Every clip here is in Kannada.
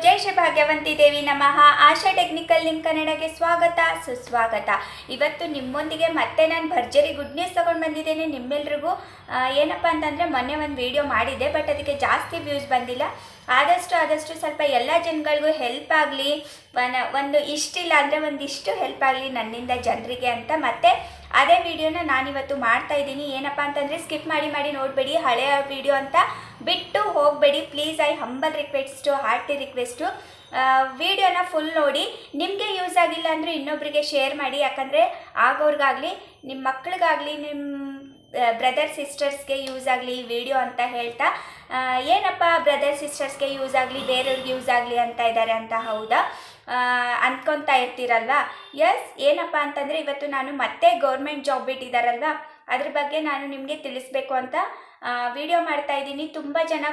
ಜೈ ಶ್ರೀ ಭಾಗ್ಯವಂತಿ ದೇವಿ ನಮಃ. ಆಶಾ ಟೆಕ್ನಿಕಲ್ ಲಿಂಕ್ ಕನ್ನಡಕ್ಕೆ ಸ್ವಾಗತ ಸುಸ್ವಾಗತ. ಇವತ್ತು ನಿಮ್ಮೊಂದಿಗೆ ಮತ್ತೆ ನಾನು ಭರ್ಜರಿ ಗುಡ್ ನ್ಯೂಸ್ ತೊಗೊಂಡು ಬಂದಿದ್ದೇನೆ ನಿಮ್ಮೆಲ್ರಿಗೂ. ಏನಪ್ಪ ಅಂತಂದರೆ ಮೊನ್ನೆ ಒಂದು ವಿಡಿಯೋ ಮಾಡಿದ್ದೆ, ಬಟ್ ಅದಕ್ಕೆ ಜಾಸ್ತಿ ವ್ಯೂಸ್ ಬಂದಿಲ್ಲ. ಆದಷ್ಟು ಸ್ವಲ್ಪ ಎಲ್ಲ ಜನಗಳಿಗೂ ಹೆಲ್ಪ್ ಆಗಲಿ, ಒಂದು ಇಷ್ಟಿಲ್ಲ ಅಂದರೆ ಒಂದಿಷ್ಟು ಹೆಲ್ಪ್ ಆಗಲಿ ನನ್ನಿಂದ ಜನರಿಗೆ ಅಂತ ಮತ್ತೆ ಅದೇ ವಿಡಿಯೋನ ನಾನಿವತ್ತು ಮಾಡ್ತಾ ಇದ್ದೀನಿ. ಏನಪ್ಪ ಅಂತಂದರೆ ಸ್ಕಿಪ್ ಮಾಡಿ ನೋಡಬೇಡಿ, ಹಳೆಯ ವಿಡಿಯೋ ಅಂತ ಬಿಟ್ಟು ಹೋಗಬೇಡಿ please. I humble request, hearty request. ವಿಡಿಯೋನ ಫುಲ್ ನೋಡಿ. ನಿಮಗೆ ಯೂಸ್ ಆಗಿಲ್ಲ ಅಂದರೆ ಇನ್ನೊಬ್ಬರಿಗೆ ಶೇರ್ ಮಾಡಿ, ಯಾಕಂದರೆ ಆಗೋರ್ಗಾಗಲಿ ನಿಮ್ಮ ಮಕ್ಳಿಗಾಗಲಿ ನಿಮ್ಮ ಬ್ರದರ್ ಸಿಸ್ಟರ್ಸ್ಗೆ ಯೂಸ್ ಆಗಲಿ ಈ ವಿಡಿಯೋ ಅಂತ ಹೇಳ್ತಾ, ಏನಪ್ಪ ಬ್ರದರ್ ಸಿಸ್ಟರ್ಸ್ಗೆ ಯೂಸ್ ಆಗಲಿ ಬೇರೆಯವ್ರಿಗೆ ಯೂಸ್ ಆಗಲಿ ಅಂತ ಇದ್ದಾರೆ ಅಂತ ಹೌದಾ ಅಂದ್ಕೊತಾ ಇರ್ತೀರಲ್ವ. ಎಸ್, ಏನಪ್ಪ ಅಂತಂದರೆ ಇವತ್ತು ನಾನು ಮತ್ತೆ ಗೌರ್ಮೆಂಟ್ ಜಾಬ್ ಬಿಟ್ಟಿದ್ದಾರಲ್ವ ಅದ್ರ ಬಗ್ಗೆ ನಾನು ನಿಮಗೆ ತಿಳಿಸ್ಬೇಕು ಅಂತ ವಿಡಿಯೋ ಮಾಡ್ತಾ ಇದ್ದೀನಿ. ತುಂಬ ಜನ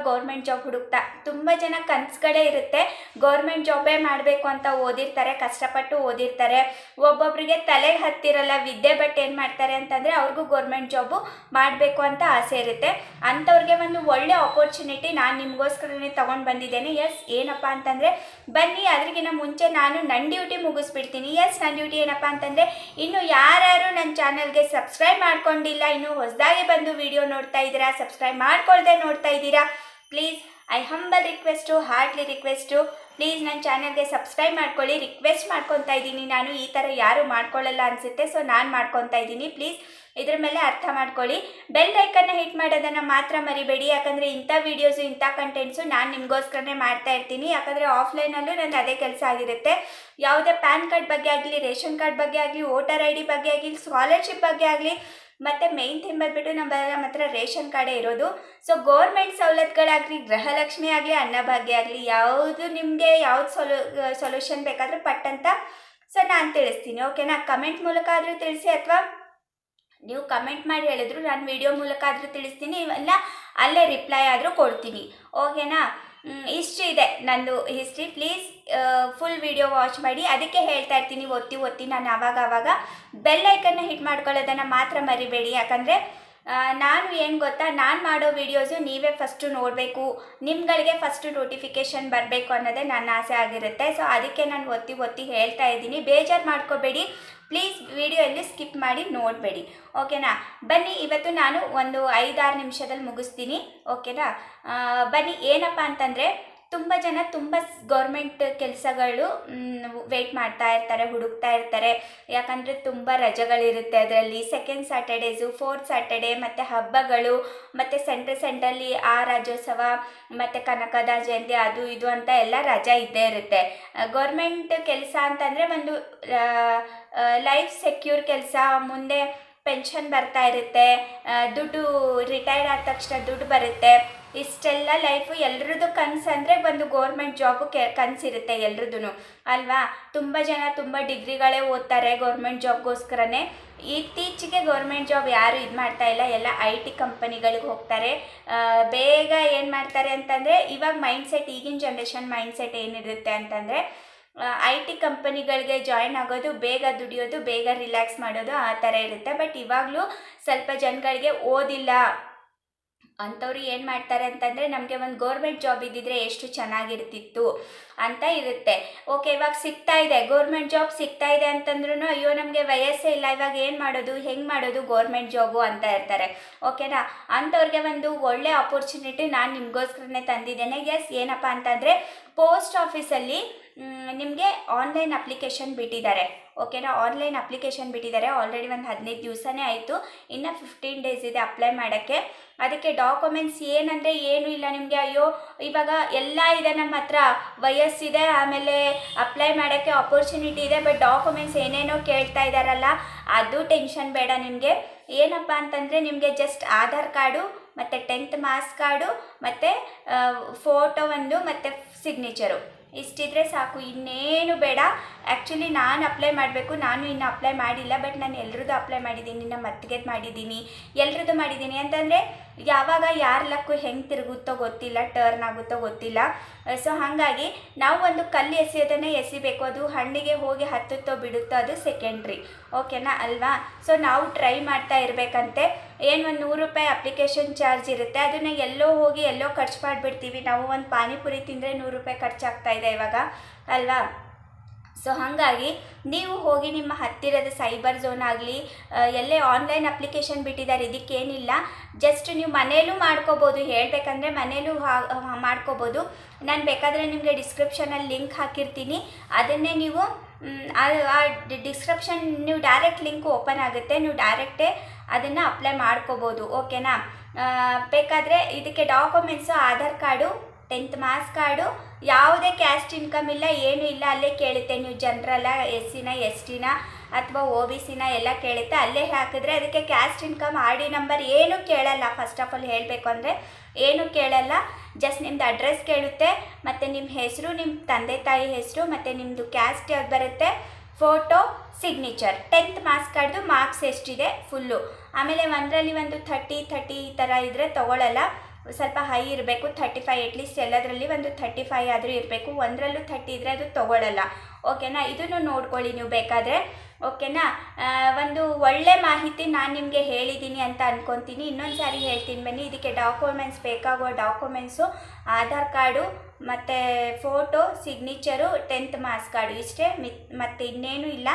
ಗೌರ್ಮೆಂಟ್ ಜಾಬ್ ಹುಡುಕ್ತಾ, ತುಂಬ ಜನ ಕನಸುಗಳೇ ಇರುತ್ತೆ ಗೌರ್ಮೆಂಟ್ ಜಾಬೇ ಮಾಡಬೇಕು ಅಂತ ಓದಿರ್ತಾರೆ, ಕಷ್ಟಪಟ್ಟು ಓದಿರ್ತಾರೆ. ಒಬ್ಬೊಬ್ಬರಿಗೆ ತಲೆಗೆ ಹತ್ತಿರಲ್ಲ ವಿದ್ಯೆ, ಬಟ್ ಏನು ಮಾಡ್ತಾರೆ ಅಂತಂದರೆ ಅವ್ರಿಗೂ ಗೌರ್ಮೆಂಟ್ ಜಾಬು ಮಾಡಬೇಕು ಅಂತ ಆಸೆ ಇರುತ್ತೆ. ಅಂಥವ್ರಿಗೆ ಒಂದು ಒಳ್ಳೆ ಆಪರ್ಚುನಿಟಿ ನಾನು ನಿಮಗೋಸ್ಕರನೇ ತೊಗೊಂಡು ಬಂದಿದ್ದೇನೆ. ಎಸ್, ಏನಪ್ಪ ಅಂತಂದರೆ ಬನ್ನಿ, ಅದ್ರಿಗಿಂತ ಮುಂಚೆ ನಾನು ನನ್ನ ಡ್ಯೂಟಿ ಮುಗಿಸ್ಬಿಡ್ತೀನಿ. ಎಸ್, ನನ್ನ ಡ್ಯೂಟಿ ಏನಪ್ಪ ಅಂತಂದರೆ, ಇನ್ನು ಯಾರ್ಯಾರು ನನ್ನ ಚಾನಲ್ಗೆ ಸಬ್ಸ್ಕ್ರೈಬ್ ಮಾಡ್ಕೊಂಡಿಲ್ಲ, ಇನ್ನು ಹೊಸದಾಗಿ ಬಂದು ವಿಡಿಯೋ ನೋಡ್ತಾ ಇದ್ದೀರಾ, ಸಬ್ಸ್ಕ್ರೈಬ್ ಮಾಡ್ಕೊಳ್ದೆ ನೋಡ್ತಾ ಇದ್ದೀರಾ, please I humble request, heartly request, please ನನ್ನ ಚಾನಲ್ಗೆ ಸಬ್ಸ್ಕ್ರೈಬ್ ಮಾಡ್ಕೊಳ್ಳಿ. ರಿಕ್ವೆಸ್ಟ್ ಮಾಡ್ಕೊತಾ ಇದ್ದೀನಿ ನಾನು. ಈ ಥರ ಯಾರು ಮಾಡ್ಕೊಳ್ಳಲ್ಲ ಅನಿಸುತ್ತೆ, ಸೊ ನಾನು ಮಾಡ್ಕೊತಾ ಇದ್ದೀನಿ. ಪ್ಲೀಸ್ ಇದ್ರ ಮೇಲೆ ಅರ್ಥ ಮಾಡ್ಕೊಳ್ಳಿ. ಬೆಲ್ ಐಕನ್ನ ಹಿಟ್ ಮಾಡೋದನ್ನು ಮಾತ್ರ ಮರಿಬೇಡಿ, ಯಾಕಂದರೆ ಇಂಥ ವೀಡಿಯೋಸು ಇಂಥ ಕಂಟೆಂಟ್ಸು ನಾನು ನಿಮಗೋಸ್ಕರನೇ ಮಾಡ್ತಾ ಇರ್ತೀನಿ. ಯಾಕಂದರೆ ಆಫ್ಲೈನಲ್ಲೂ ನನ್ನ ಅದೇ ಕೆಲಸ ಆಗಿರುತ್ತೆ. ಯಾವುದೇ ಪ್ಯಾನ್ ಕಾರ್ಡ್ ಬಗ್ಗೆ ಆಗಲಿ, ರೇಷನ್ ಕಾರ್ಡ್ ಬಗ್ಗೆ ಆಗಲಿ, ವೋಟರ್ ID ಬಗ್ಗೆ ಆಗಲಿ, ಸ್ಕಾಲರ್ಶಿಪ್ ಬಗ್ಗೆ ಆಗಲಿ, ಮತ್ತು ಮೇಯ್ನ್ ಥಿಂಗ್ ಬಂದುಬಿಟ್ಟು ನಮ್ಮ ಹತ್ರ ರೇಷನ್ ಕಾರ್ಡೇ ಇರೋದು. ಸೊ ಗೌರ್ಮೆಂಟ್ ಸವಲತ್ತುಗಳಾಗಲಿ, ಗೃಹಲಕ್ಷ್ಮಿ ಆಗಲಿ, ಅನ್ನಭಾಗ್ಯ ಆಗಲಿ, ಯಾವುದು ನಿಮಗೆ ಯಾವ್ದು ಸೊಲ್ಯೂಷನ್ ಬೇಕಾದರೂ ಪಟ್ಟಂತ ಸೊ ನಾನು ತಿಳಿಸ್ತೀನಿ. ಓಕೆನಾ? ಕಮೆಂಟ್ ಮೂಲಕ ಆದರೂ ತಿಳಿಸಿ, ಅಥವಾ ನೀವು ಕಮೆಂಟ್ ಮಾಡಿ ಹೇಳಿದ್ರು ನಾನು ವಿಡಿಯೋ ಮೂಲಕ ಆದರೂ ತಿಳಿಸ್ತೀನಿ, ಇಲ್ಲ ಅಲ್ಲೇ ರಿಪ್ಲೈ ಆದರೂ ಕೊಡ್ತೀನಿ. ಓಕೆನಾ? ಹಿಸ್ಟ್ರಿ ಇದೆ ನಂದು history. Please full video watch ಮಾಡಿ. ಅದಕ್ಕೆ ಹೇಳ್ತಾ ಇರ್ತೀನಿ ಒತ್ತಿ ನಾನು ಆವಾಗ ಬೆಲ್ ಐಕನ್ನ ಹಿಟ್ ಮಾಡ್ಕೊಳ್ಳೋದನ್ನು ಮಾತ್ರ ಮರಿಬೇಡಿ. ಯಾಕಂದರೆ ನಾನು ಏನು ಗೊತ್ತಾ, ನಾನು ಮಾಡೋ ವಿಡಿಯೋಸು ನೀವೇ ಫಸ್ಟು ನೋಡಬೇಕು, ನಿಮ್ಗಳಿಗೆ ಫಸ್ಟು ನೋಟಿಫಿಕೇಷನ್ ಬರಬೇಕು ಅನ್ನೋದೇ ನನ್ನ ಆಸೆ ಆಗಿರುತ್ತೆ. ಸೊ ಅದಕ್ಕೆ ನಾನು ಒತ್ತಿ ಹೇಳ್ತಾ ಇದ್ದೀನಿ. ಬೇಜಾರು ಮಾಡ್ಕೋಬೇಡಿ ಪ್ಲೀಸ್, ವಿಡಿಯೋ ಎಲ್ಲಿ ಸ್ಕಿಪ್ ಮಾಡಿ ನೋಡಬೇಡಿ. ಓಕೆನಾ? ಬನ್ನಿ, ಇವತ್ತು ನಾನು ಒಂದು 5-6 ನಿಮಿಷದಲ್ಲಿ ಮುಗಿಸ್ತೀನಿ. ಓಕೆನಾ? ಬನ್ನಿ. ಏನಪ್ಪ ಅಂತಂದರೆ ತುಂಬ ಜನ ಗೌರ್ಮೆಂಟ್ ಕೆಲಸಗಳು ವೆಯ್ಟ್ ಮಾಡ್ತಾ ಇರ್ತಾರೆ, ಹುಡುಕ್ತಾ ಇರ್ತಾರೆ. ಯಾಕಂದರೆ ತುಂಬ ರಜೆಗಳಿರುತ್ತೆ ಅದರಲ್ಲಿ. ಸೆಕೆಂಡ್ ಸ್ಯಾಟರ್ಡೇಸು, ಫೋರ್ತ್ ಸ್ಯಾಟರ್ಡೇ, ಮತ್ತು ಹಬ್ಬಗಳು, ಮತ್ತು ಸೆಂಟ್ರಲ್ಲಿ ಆ ರಾಜ್ಯೋತ್ಸವ, ಮತ್ತು ಕನಕದ ಜಯಂತಿ, ಅದು ಇದು ಅಂತ ಎಲ್ಲ ರಜೆ ಇದ್ದೇ ಇರುತ್ತೆ. ಗೌರ್ಮೆಂಟ್ ಕೆಲಸ ಅಂತಂದರೆ ಒಂದು ಲೈಫ್ ಸೆಕ್ಯೂರ್ ಕೆಲಸ. ಮುಂದೆ ಪೆನ್ಷನ್ ಬರ್ತಾ ಇರುತ್ತೆ, ದುಡ್ಡು ರಿಟೈರ್ಡ್ ಆದ ತಕ್ಷಣ ದುಡ್ಡು ಬರುತ್ತೆ. ಇಷ್ಟೆಲ್ಲ ಲೈಫು ಎಲ್ರದ್ದು ಕನಸು. ಅಂದರೆ ಒಂದು ಗೌರ್ಮೆಂಟ್ ಜಾಬು ಕನಸಿರುತ್ತೆ ಎಲ್ರದ್ದು ಅಲ್ವಾ? ತುಂಬ ಜನ ತುಂಬ ಡಿಗ್ರಿಗಳೇ ಓದ್ತಾರೆ ಗೌರ್ಮೆಂಟ್ ಜಾಬ್ಗೋಸ್ಕರನೇ. ಇತ್ತೀಚೆಗೆ ಗೌರ್ಮೆಂಟ್ ಜಾಬ್ ಯಾರು ಇದು ಮಾಡ್ತಾ ಇಲ್ಲ, ಎಲ್ಲ IT ಕಂಪನಿಗಳಿಗೆ ಹೋಗ್ತಾರೆ. ಬೇಗ ಏನು ಮಾಡ್ತಾರೆ ಅಂತಂದರೆ, ಇವಾಗ ಮೈಂಡ್ಸೆಟ್, ಈಗಿನ ಜನ್ರೇಷನ್ ಮೈಂಡ್ಸೆಟ್ ಏನಿರುತ್ತೆ ಅಂತಂದರೆ, IT ಕಂಪನಿಗಳಿಗೆ ಜಾಯ್ನ್ ಆಗೋದು, ಬೇಗ ದುಡಿಯೋದು, ಬೇಗ ರಿಲ್ಯಾಕ್ಸ್ ಮಾಡೋದು, ಆ ಥರ ಇರುತ್ತೆ. ಬಟ್ ಇವಾಗಲೂ ಸ್ವಲ್ಪ ಜನಗಳಿಗೆ ಓದಿಲ್ಲ ಅಂಥವ್ರು ಏನು ಮಾಡ್ತಾರೆ ಅಂತಂದರೆ, ನಮಗೆ ಒಂದು ಗೌರ್ಮೆಂಟ್ ಜಾಬ್ ಇದ್ದಿದ್ರೆ ಎಷ್ಟು ಚೆನ್ನಾಗಿರ್ತಿತ್ತು ಅಂತ ಇರುತ್ತೆ. ಓಕೆ, ಇವಾಗ ಸಿಗ್ತಾ ಇದೆ ಗೌರ್ಮೆಂಟ್ ಜಾಬ್ ಸಿಗ್ತಾ ಇದೆ ಅಂತಂದ್ರೂ, ಅಯ್ಯೋ ನಮಗೆ ವಯಸ್ಸೇ ಇಲ್ಲ, ಇವಾಗ ಏನು ಮಾಡೋದು, ಹೆಂಗೆ ಮಾಡೋದು ಗೌರ್ಮೆಂಟ್ ಜಾಬು ಅಂತ ಇರ್ತಾರೆ. ಓಕೆನಾ? ಅಂಥವ್ರಿಗೆ ಒಂದು ಒಳ್ಳೆ ಆಪರ್ಚುನಿಟಿ ನಾನು ನಿಮಗೋಸ್ಕರನೇ ತಂದಿದ್ದೇನೆ. ಎಸ್, ಏನಪ್ಪ ಅಂತಂದರೆ ಪೋಸ್ಟ್ ಆಫೀಸಲ್ಲಿ ನಿಮಗೆ ಆನ್ಲೈನ್ ಅಪ್ಲಿಕೇಶನ್ ಬಿಟ್ಟಿದ್ದಾರೆ. ಓಕೆನಾ? ಆನ್ಲೈನ್ ಅಪ್ಲಿಕೇಶನ್ ಬಿಟ್ಟಿದ್ದಾರೆ. ಆಲ್ರೆಡಿ ಒಂದು 15 ದಿವಸನೇ ಆಯಿತು, ಇನ್ನು 15 ಡೇಸ್ ಇದೆ ಅಪ್ಲೈ ಮಾಡೋಕ್ಕೆ. ಅದಕ್ಕೆ ಡಾಕ್ಯುಮೆಂಟ್ಸ್ ಏನಂದರೆ ಏನೂ ಇಲ್ಲ ನಿಮಗೆ. ಅಯ್ಯೋ ಇವಾಗ ಎಲ್ಲ ಇದೆ ನಮ್ಮ ಹತ್ರ, ವಯಸ್ಸಿದೆ, ಆಮೇಲೆ ಅಪ್ಲೈ ಮಾಡೋಕ್ಕೆ ಆಪರ್ಚುನಿಟಿ ಇದೆ, ಬಟ್ ಡಾಕ್ಯುಮೆಂಟ್ಸ್ ಏನೇನೋ ಕೇಳ್ತಾ ಇದ್ದಾರಲ್ಲ, ಅದು ಟೆನ್ಷನ್ ಬೇಡ ನಿಮಗೆ. ಏನಪ್ಪ ಅಂತಂದರೆ ನಿಮಗೆ ಜಸ್ಟ್ ಆಧಾರ್ ಕಾರ್ಡು, ಮತ್ತು 10th ಮಾರ್ಕ್ಸ್ ಕಾರ್ಡು, ಮತ್ತು ಫೋಟೋ ಒಂದು, ಮತ್ತು ಸಿಗ್ನೇಚರು, ಇಷ್ಟಿದ್ರೆ ಸಾಕು, ಇನ್ನೇನು ಬೇಡ. ಆ್ಯಕ್ಚುಲಿ ನಾನು ಅಪ್ಲೈ ಮಾಡಬೇಕು, ನಾನು ಇನ್ನು ಅಪ್ಲೈ ಮಾಡಿಲ್ಲ, ಬಟ್ ನಾನು ಎಲ್ರದ್ದು ಅಪ್ಲೈ ಮಾಡಿದ್ದೀನಿ, ನಮ್ಮ ಅತ್ತಿಗೆದು ಮಾಡಿದ್ದೀನಿ, ಎಲ್ರದ್ದು ಮಾಡಿದ್ದೀನಿ. ಅಂತಂದರೆ ಯಾವಾಗ ಯಾರ ಲಕ್ಕು ಹೆಂಗೆ ತಿರುಗುತ್ತೋ ಗೊತ್ತಿಲ್ಲ, ಟರ್ನ್ ಆಗುತ್ತೋ ಗೊತ್ತಿಲ್ಲ. ಸೊ ಹಾಗಾಗಿ ನಾವು ಒಂದು ಕಲ್ಲು ಎಸೆಯೋದನ್ನೇ ಎಸಿಬೇಕು, ಅದು ಹಣ್ಣಿಗೆ ಹೋಗಿ ಹತ್ತುತ್ತೋ ಬಿಡುತ್ತೋ ಅದು ಸೆಕೆಂಡ್ರಿ. ಓಕೆನಾ ಅಲ್ವಾ? ಸೊ ನಾವು ಟ್ರೈ ಮಾಡ್ತಾ ಇರಬೇಕಂತೆ. ಏನು ಒಂದು 100 ರೂಪಾಯಿ ಅಪ್ಲಿಕೇಶನ್ ಚಾರ್ಜ್ ಇರುತ್ತೆ. ಅದನ್ನು ಎಲ್ಲೋ ಹೋಗಿ ಎಲ್ಲೋ ಖರ್ಚು ಮಾಡಿಬಿಡ್ತೀವಿ. ನಾವು ಒಂದು ಪಾನಿಪುರಿ ತಿಂದರೆ 100 ರೂಪಾಯಿ ಖರ್ಚಾಗ್ತಾ ಇದೆ ಇವಾಗ ಅಲ್ವಾ. ಸೊ ಹಾಗಾಗಿ ನೀವು ಹೋಗಿ ನಿಮ್ಮ ಹತ್ತಿರದ ಸೈಬರ್ ಝೋನ್ ಆಗಲಿ ಎಲ್ಲೇ ಆನ್ಲೈನ್ ಅಪ್ಲಿಕೇಶನ್ ಬಿಟ್ಟಿದ್ದಾರೆ, ಇದಕ್ಕೇನಿಲ್ಲ. ಜಸ್ಟ್ ನೀವು ಮನೇಲೂ ಮಾಡ್ಕೋಬೋದು, ಹೇಳಬೇಕಂದ್ರೆ ಮನೇಲೂ ಮಾಡ್ಕೋಬೋದು. ನಾನು ಬೇಕಾದರೆ ನಿಮಗೆ ಡಿಸ್ಕ್ರಿಪ್ಷನಲ್ಲಿ ಲಿಂಕ್ ಹಾಕಿರ್ತೀನಿ. ಅದನ್ನೇ ನೀವು ಆ ಡಿಸ್ಕ್ರಿಪ್ಷನ್ ನೀವು ಡೈರೆಕ್ಟ್ ಲಿಂಕ್ ಓಪನ್ ಆಗುತ್ತೆ, ನೀವು ಡೈರೆಕ್ಟೇ ಅದನ್ನು ಅಪ್ಲೈ ಮಾಡ್ಕೋಬೋದು. ಓಕೆನಾ. ಬೇಕಾದರೆ ಇದಕ್ಕೆ documents Aadhaar card, 10th marks card, ಯಾವುದೇ ಕ್ಯಾಸ್ಟ್ ಇನ್ಕಮ್ ಇಲ್ಲ, ಏನೂ ಇಲ್ಲ. ಅಲ್ಲೇ ಕೇಳುತ್ತೆ ನೀವು ಜನರಲ್ಲ, SC ನ ST ನ ಅಥವಾ OBC ನ ಎಲ್ಲ ಕೇಳುತ್ತೆ. ಅಲ್ಲೇ ಹಾಕಿದ್ರೆ ಅದಕ್ಕೆ ಕ್ಯಾಸ್ಟ್ ಇನ್ಕಮ್ ID ನಂಬರ್ ಏನೂ ಕೇಳಲ್ಲ. ಫಸ್ಟ್ ಆಫ್ ಆಲ್ ಹೇಳಬೇಕು ಅಂದರೆ ಏನೂ ಕೇಳಲ್ಲ. ಜಸ್ಟ್ ನಿಮ್ಮದು ಅಡ್ರೆಸ್ ಕೇಳುತ್ತೆ, ಮತ್ತು ನಿಮ್ಮ ಹೆಸರು, ನಿಮ್ಮ ತಂದೆ ತಾಯಿ ಹೆಸರು, ಮತ್ತು ನಿಮ್ಮದು ಕ್ಯಾಸ್ಟ್ ಯಾವ್ದು ಬರುತ್ತೆ, ಫೋಟೋ, ಸಿಗ್ನೇಚರ್, 10th ಮಾರ್ಕ್ಸ್ ಕಾರ್ಡ್ದು ಮಾರ್ಕ್ಸ್ ಎಷ್ಟಿದೆ ಫುಲ್ಲು. ಆಮೇಲೆ ಒಂದರಲ್ಲಿ ಒಂದು 30 ಈ ಥರ ಇದ್ದರೆ ತೊಗೊಳ್ಳಲ್ಲ, ಸ್ವಲ್ಪ ಹೈ ಇರಬೇಕು. 35 ಅಟ್ಲೀಸ್ಟ್ ಎಲ್ಲದರಲ್ಲಿ ಒಂದು 35 ಆದರೂ ಇರಬೇಕು. ಒಂದರಲ್ಲೂ 30 ಇದ್ದರೆ ಅದು ತೊಗೊಳ್ಳಲ್ಲ. ಓಕೆನಾ. ಇದನ್ನು ನೋಡ್ಕೊಳ್ಳಿ ನೀವು ಬೇಕಾದರೆ. ಓಕೆನಾ. ಒಂದು ಒಳ್ಳೆ ಮಾಹಿತಿ ನಾನು ನಿಮಗೆ ಹೇಳಿದ್ದೀನಿ ಅಂತ ಅಂದ್ಕೊತೀನಿ. ಇನ್ನೊಂದು ಸಾರಿ ಹೇಳ್ತೀನಿ ಬನ್ನಿ. ಇದಕ್ಕೆ ಡಾಕ್ಯುಮೆಂಟ್ಸ್ ಬೇಕಾಗುವ ಡಾಕ್ಯುಮೆಂಟ್ಸು ಆಧಾರ್ ಕಾರ್ಡು, ಮತ್ತು photo, signature, 10th marks card, ಇಷ್ಟೇ. ಮತ್ತು ಇನ್ನೇನು ಇಲ್ಲ,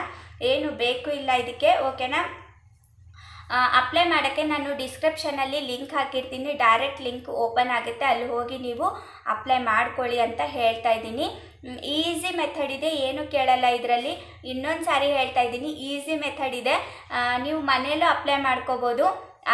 ಏನು ಬೇಕು ಇಲ್ಲ ಇದಕ್ಕೆ. ಓಕೆನಾ. ಅಪ್ಲೈ ಮಾಡೋಕ್ಕೆ ನಾನು ಡಿಸ್ಕ್ರಿಪ್ಷನಲ್ಲಿ ಲಿಂಕ್ ಹಾಕಿರ್ತೀನಿ. ಡೈರೆಕ್ಟ್ ಲಿಂಕ್ ಓಪನ್ ಆಗುತ್ತೆ, ಅಲ್ಲಿ ಹೋಗಿ ನೀವು ಅಪ್ಲೈ ಮಾಡ್ಕೊಳ್ಳಿ ಅಂತ ಹೇಳ್ತಾ ಇದ್ದೀನಿ. ಈಸಿ ಮೆಥಡ್ ಇದೆ, ಏನು ಕೇಳಲ್ಲ ಇದರಲ್ಲಿ. ಇನ್ನೊಂದು ಸಾರಿ ಹೇಳ್ತಾ ಇದ್ದೀನಿ, ಈಸಿ ಮೆಥಡ್ ಇದೆ. ನೀವು ಮನೆಯಲ್ಲೂ ಅಪ್ಲೈ ಮಾಡ್ಕೋಬೋದು,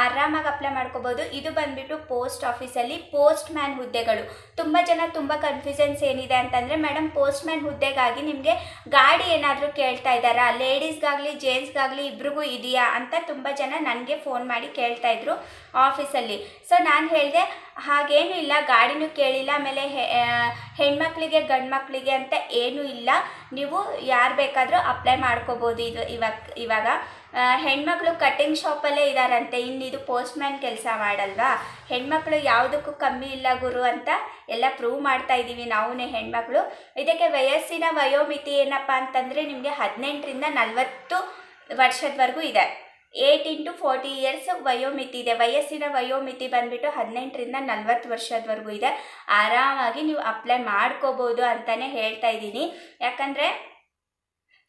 ಆರಾಮಾಗಿ ಅಪ್ಲೈ ಮಾಡ್ಕೋಬೋದು. ಇದು ಬಂದುಬಿಟ್ಟು ಪೋಸ್ಟ್ ಆಫೀಸಲ್ಲಿ ಪೋಸ್ಟ್ ಮ್ಯಾನ್ ಹುದ್ದೆಗಳು. ತುಂಬ ಜನ ತುಂಬ ಕನ್ಫ್ಯೂಷನ್ಸ್ ಏನಿದೆ ಅಂತಂದರೆ, ಮೇಡಮ್ ಪೋಸ್ಟ್ ಮ್ಯಾನ್ ಹುದ್ದೆಗಾಗಿ ನಿಮಗೆ ಗಾಡಿ ಏನಾದರೂ ಕೇಳ್ತಾ ಇದ್ದಾರಾ, ಲೇಡೀಸ್ಗಾಗಲಿ ಜೆಂಟ್ಸ್ಗಾಗಲಿ ಇಬ್ರಿಗೂ ಇದೆಯಾ ಅಂತ ತುಂಬ ಜನ ನನಗೆ ಫೋನ್ ಮಾಡಿ ಕೇಳ್ತಾಯಿದ್ರು ಆಫೀಸಲ್ಲಿ. ಸೊ ನಾನು ಹೇಳಿದೆ ಹಾಗೇನೂ ಇಲ್ಲ, ಗಾಡಿನೂ ಕೇಳಿಲ್ಲ. ಆಮೇಲೆ ಹೆಣ್ಮಕ್ಳಿಗೆ ಗಂಡು ಮಕ್ಕಳಿಗೆ ಅಂತ ಏನೂ ಇಲ್ಲ, ನೀವು ಯಾರು ಬೇಕಾದರೂ ಅಪ್ಲೈ ಮಾಡ್ಕೋಬೋದು. ಇದು ಇವಾಗ ಹೆಣ್ಮಕ್ಳು ಕಟ್ಟಿಂಗ್ ಶಾಪಲ್ಲೇ ಇದ್ದಾರಂತೆ, ಇದು ಪೋಸ್ಟ್ ಮ್ಯಾನ್ ಕೆಲಸ ಮಾಡಲ್ವಾ. ಹೆಣ್ಮಕ್ಳು ಯಾವುದಕ್ಕೂ ಕಮ್ಮಿ ಇಲ್ಲ ಗುರು ಅಂತ ಎಲ್ಲ ಪ್ರೂವ್ ಮಾಡ್ತಾ ಇದ್ದೀವಿ ನಾವು ಹೆಣ್ಮಕ್ಳು. ಇದಕ್ಕೆ ವಯಸ್ಸಿನ ವಯೋಮಿತಿ ಏನಪ್ಪ ಅಂತಂದರೆ ನಿಮಗೆ 18ರಿಂದ 40 ವರ್ಷದವರೆಗೂ ಇದೆ. 18 to 40 years ವಯೋಮಿತಿ ಇದೆ. ವಯಸ್ಸಿನ ವಯೋಮಿತಿ ಬಂದುಬಿಟ್ಟು 18ರಿಂದ 40 ವರ್ಷದವರೆಗೂ ಇದೆ. ಆರಾಮಾಗಿ ನೀವು ಅಪ್ಲೈ ಮಾಡ್ಕೋಬೋದು ಅಂತಲೇ ಹೇಳ್ತಾ ಇದ್ದೀನಿ. ಯಾಕಂದರೆ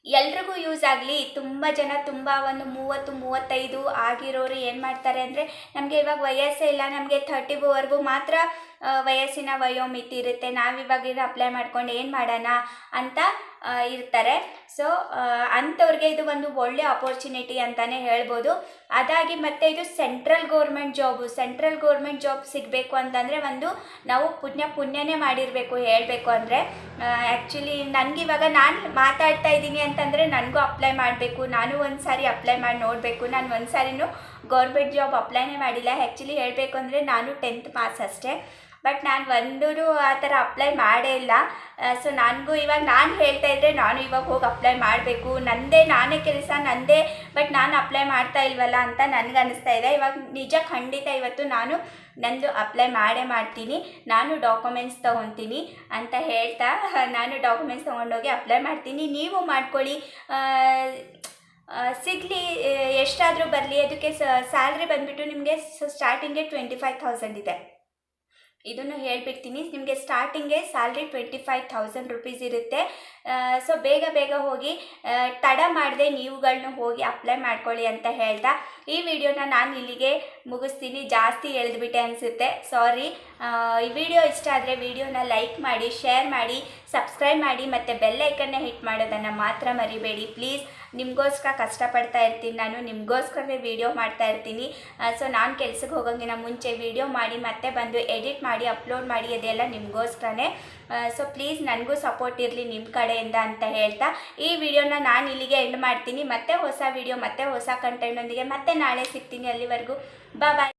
ಎಲ್ರಿಗೂ ಯೂಸ್ ಆಗಲಿ. ತುಂಬ ಜನ ತುಂಬ ಒಂದು 30-35 ಆಗಿರೋರು ಏನು ಮಾಡ್ತಾರೆ ಅಂದರೆ, ನಮಗೆ ಇವಾಗ ವಯಸ್ಸೇ ಇಲ್ಲ, ನಮಗೆ 30ವರೆಗೂ ಮಾತ್ರ ವಯಸ್ಸಿನ ವಯೋಮಿತಿ ಇರುತ್ತೆ, ನಾವಿವಾಗ ಅಪ್ಲೈ ಮಾಡ್ಕೊಂಡು ಏನು ಮಾಡೋಣ ಅಂತ ಇರ್ತಾರೆ. ಸೊ ಅಂಥವ್ರಿಗೆ ಇದು ಒಂದು ಒಳ್ಳೆ ಅಪರ್ಚುನಿಟಿ ಅಂತಲೇ ಹೇಳ್ಬೋದು. ಅದಾಗಿ ಮತ್ತು ಇದು central government job. Central government job ಸಿಗಬೇಕು ಅಂತಂದರೆ ಒಂದು ನಾವು ಪುಣ್ಯನೇ ಮಾಡಿರಬೇಕು ಹೇಳಬೇಕು ಅಂದರೆ. ಆ್ಯಕ್ಚುಲಿ ನನಗಿವಾಗ ನಾನು ಮಾತಾಡ್ತಾ ಇದ್ದೀನಿ ಅಂತಂದರೆ ನನಗೂ ಅಪ್ಲೈ ಮಾಡಬೇಕು, ನಾನು ಒಂದು ಸಾರಿ ಅಪ್ಲೈ ಮಾಡಿ ನೋಡಬೇಕು. ನಾನು ಒಂದು ಸಾರಿನೂ ಗೌರ್ಮೆಂಟ್ ಜಾಬ್ ಅಪ್ಲೈನೇ ಮಾಡಿಲ್ಲ. ಆ್ಯಕ್ಚುಲಿ ಹೇಳಬೇಕು ಅಂದರೆ ನಾನು 10th ಮಾರ್ಕ್ಸ್ ಅಷ್ಟೇ, ಬಟ್ ನಾನು ಒಂದೂ ಆ ಥರ ಅಪ್ಲೈ ಮಾಡೇ ಇಲ್ಲ. ಸೊ ನನಗೂ ಇವಾಗ ನಾನು ಹೇಳ್ತಾ ಇದ್ದರೆ ನಾನು ಇವಾಗ ಹೋಗಿ ಅಪ್ಲೈ ಮಾಡಬೇಕು, ನಾನೇ ಕೆಲಸ ನಂದೇ, ಬಟ್ ನಾನು ಅಪ್ಲೈ ಮಾಡ್ತಾ ಇಲ್ವಲ್ಲ ಅಂತ ನನಗೆ ಅನ್ನಿಸ್ತಾ ಇದೆ. ಇವಾಗ ನಿಜ ಖಂಡಿತ ಇವತ್ತು ನಾನು ನಂದು ಅಪ್ಲೈ ಮಾಡ್ತೀನಿ. ನಾನು ಡಾಕ್ಯುಮೆಂಟ್ಸ್ ತೊಗೊತೀನಿ ಅಂತ ಹೇಳ್ತಾ ನಾನು ಡಾಕ್ಯುಮೆಂಟ್ಸ್ ತೊಗೊಂಡೋಗಿ ಅಪ್ಲೈ ಮಾಡ್ತೀನಿ. ನೀವು ಮಾಡ್ಕೊಳ್ಳಿ, ಸಿಗಲಿ ಎಷ್ಟಾದರೂ ಬರಲಿ. ಅದಕ್ಕೆ ಸ್ಯಾಲ್ರಿ ಬಂದುಬಿಟ್ಟು ನಿಮಗೆ ಸ್ಟಾರ್ಟಿಂಗೇ 25,000 ಇದೆ. ಇದನ್ನು ಹೇಳ್ಬಿಡ್ತೀನಿ, ನಿಮಗೆ ಸ್ಟಾರ್ಟಿಂಗೇ ಸ್ಯಾಲ್ರಿ 25,000 ರೂಪೀಸ್ ಇರುತ್ತೆ. ಸೊ ಬೇಗ ಹೋಗಿ ತಡ ಮಾಡದೆ ನೀವುಗಳನ್ನ ಹೋಗಿ ಅಪ್ಲೈ ಮಾಡ್ಕೊಳ್ಳಿ ಅಂತ ಹೇಳ್ತಾ ಈ ವಿಡಿಯೋನ ನಾನು ಇಲ್ಲಿಗೆ ಮುಗಿಸ್ತೀನಿ. ಜಾಸ್ತಿ ಎಳೆದ್ಬಿಟ್ಟೆ ಅನಿಸುತ್ತೆ, ಸಾರಿ. ಈ ವಿಡಿಯೋ ಇಷ್ಟ ಆದರೆ ವಿಡಿಯೋನ ಲೈಕ್ ಮಾಡಿ, ಶೇರ್ ಮಾಡಿ, ಸಬ್ಸ್ಕ್ರೈಬ್ ಮಾಡಿ, ಮತ್ತು ಬೆಲ್ ಐಕನ್ನ ಹಿಟ್ ಮಾಡೋದನ್ನು ಮಾತ್ರ ಮರಿಬೇಡಿ ಪ್ಲೀಸ್. ನಿಮಗೋಸ್ಕರ ಕಷ್ಟಪಡ್ತಾ ಇರ್ತೀನಿ, ನಾನು ನಿಮಗೋಸ್ಕರವೇ ವಿಡಿಯೋ ಮಾಡ್ತಾ ಇರ್ತೀನಿ. ಸೊ ನಾನು ಕೆಲ್ಸಕ್ಕೆ ಹೋಗೋಂಗಿನ ಮುಂಚೆ ವಿಡಿಯೋ ಮಾಡಿ ಮತ್ತೆ ಬಂದು ಎಡಿಟ್ ಮಾಡಿ ಅಪ್ಲೋಡ್ ಮಾಡಿ, ಅದೆಲ್ಲ ನಿಮಗೋಸ್ಕರನೇ. ಸೊ ಪ್ಲೀಸ್ ನನಗೂ ಸಪೋರ್ಟ್ ಇರಲಿ ನಿಮ್ಮ ಕಡೆಯಿಂದ ಅಂತ ಹೇಳ್ತಾ ಈ ವಿಡಿಯೋನ ನಾನು ಇಲ್ಲಿಗೆ ಎಂಡ್ ಮಾಡ್ತೀನಿ. ಮತ್ತೆ ಹೊಸ ವಿಡಿಯೋ ಮತ್ತೆ ಹೊಸ ಕಂಟೆಂಟೊಂದಿಗೆ ಮತ್ತೆ ನಾಳೆ ಸಿಗ್ತೀನಿ. ಅಲ್ಲಿವರೆಗೂ ಬಾಯ್.